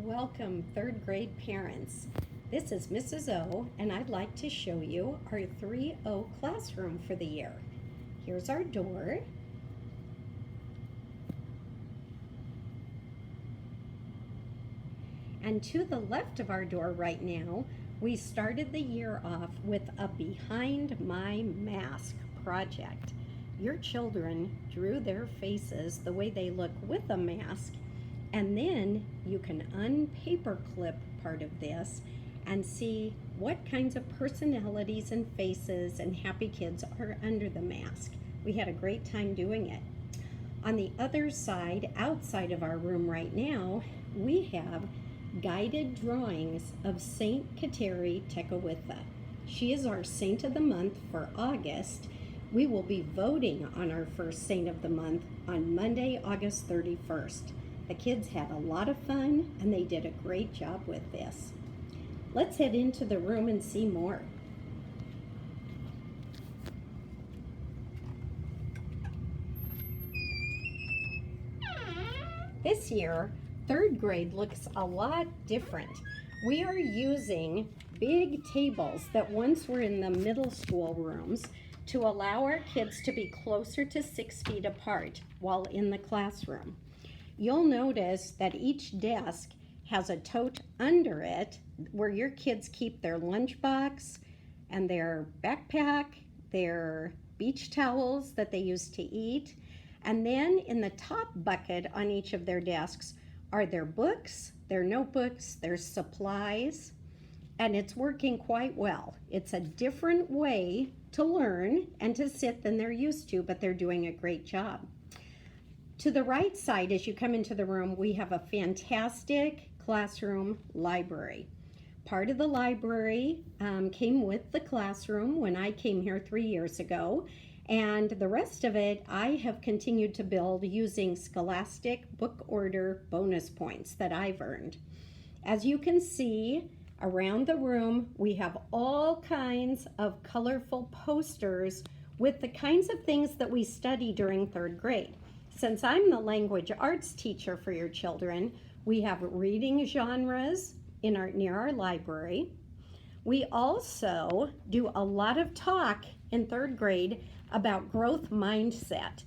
Welcome, third grade parents. This is Mrs. O, and I'd like to show you our 3O classroom for the year. Here's our door. And to the left of our door right now, we started the year off with a Behind My Mask project. Your children drew their faces the way they look with a mask, and then you can unpaperclip part of this and see what kinds of personalities and faces and happy kids are under the mask. We had a great time doing it. On the other side, outside of our room right now, we have guided drawings of Saint Kateri Tekakwitha. She is our Saint of the Month for August. We will be voting on our first Saint of the Month on Monday, August 31st. The kids had a lot of fun and they did a great job with this. Let's head into the room and see more. This year, third grade looks a lot different. We are using big tables that once were in the middle school rooms to allow our kids to be closer to 6 feet apart while in the classroom. You'll notice that each desk has a tote under it where your kids keep their lunchbox and their backpack, their beach towels that they use to eat. And then in the top bucket on each of their desks are their books, their notebooks, their supplies, and it's working quite well. It's a different way to learn and to sit than they're used to, but they're doing a great job. To the right side, as you come into the room, we have a fantastic classroom library. Part of the library came with the classroom when I came here 3 years ago, and the rest of it I have continued to build using Scholastic Book Order bonus points that I've earned. As you can see, around the room, we have all kinds of colorful posters with the kinds of things that we study during third grade. Since I'm the language arts teacher for your children, we have reading genres near our library. We also do a lot of talk in third grade about growth mindset.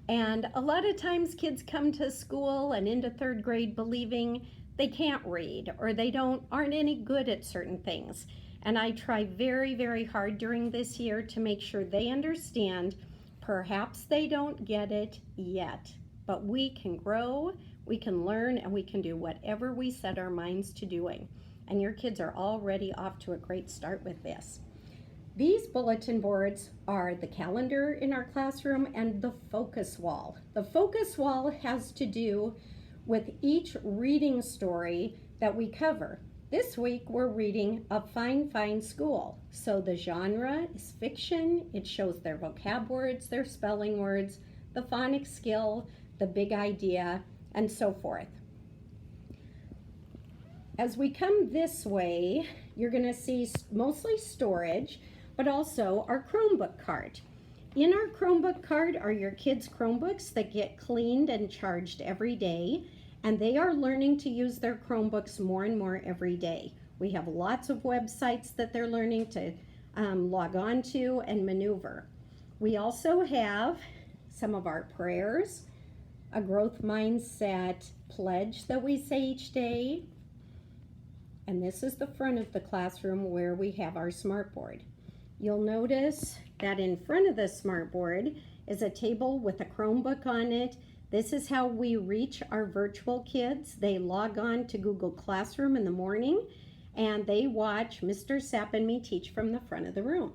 And a lot of times kids come to school and into third grade believing they can't read or they aren't any good at certain things. And I try very, very hard during this year to make sure they understand perhaps they don't get it yet, but we can grow, we can learn, and we can do whatever we set our minds to doing. And your kids are already off to a great start with this. These bulletin boards are the calendar in our classroom and the focus wall. The focus wall has to do with each reading story that we cover. This week we're reading A Fine, Fine School. So the genre is fiction. It shows their vocab words, their spelling words, the phonics skill, the big idea, and so forth. As we come this way, you're going to see mostly storage, but also our Chromebook cart. In our Chromebook cart are your kids' Chromebooks that get cleaned and charged every day, and they are learning to use their Chromebooks more and more every day. We have lots of websites that they're learning to log on to and maneuver. We also have some of our prayers, a growth mindset pledge that we say each day, and this is the front of the classroom where we have our smartboard. You'll notice that in front of the smartboard is a table with a Chromebook on it. This is how we reach our virtual kids. They log on to Google Classroom in the morning and they watch Mr. Sapp and me teach from the front of the room.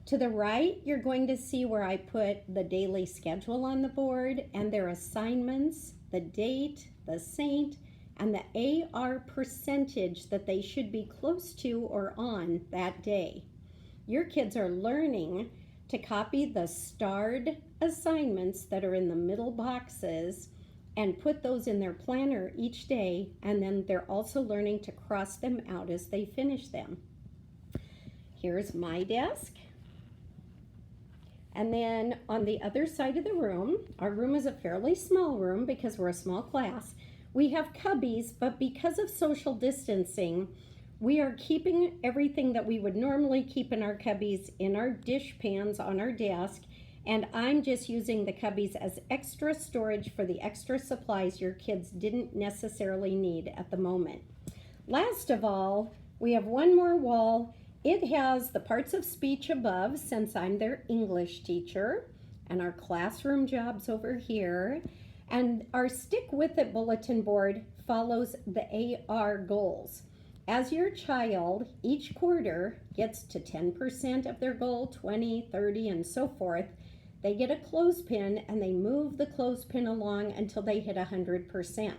To the right, you're going to see where I put the daily schedule on the board and their assignments, the date, the saint, and the AR percentage that they should be close to or on that day. Your kids are learning to copy the starred assignments that are in the middle boxes and put those in their planner each day, and then they're also learning to cross them out as they finish them. Here's my desk. And then on the other side of the room, our room is a fairly small room because we're a small class. We have cubbies, but because of social distancing, we are keeping everything that we would normally keep in our cubbies in our dish pans on our desk, and I'm just using the cubbies as extra storage for the extra supplies your kids didn't necessarily need at the moment. Last of all, we have one more wall. It has the parts of speech above, since I'm their English teacher, and our classroom jobs over here. And our Stick With It bulletin board follows the AR goals. As your child, each quarter gets to 10% of their goal, 20, 30, and so forth, they get a clothespin and they move the clothespin along until they hit 100%.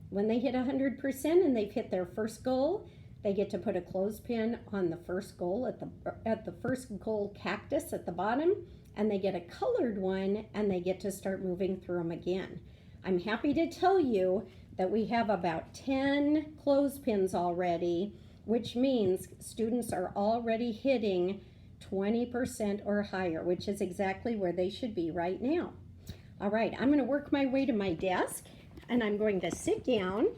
When they hit 100% and they've hit their first goal, they get to put a clothespin on the first goal at the first goal cactus at the bottom, and they get a colored one and they get to start moving through them again. I'm happy to tell you that we have about 10 clothespins already, which means students are already hitting 20% or higher, which is exactly where they should be right now. All right, I'm going to work my way to my desk, and I'm going to sit down,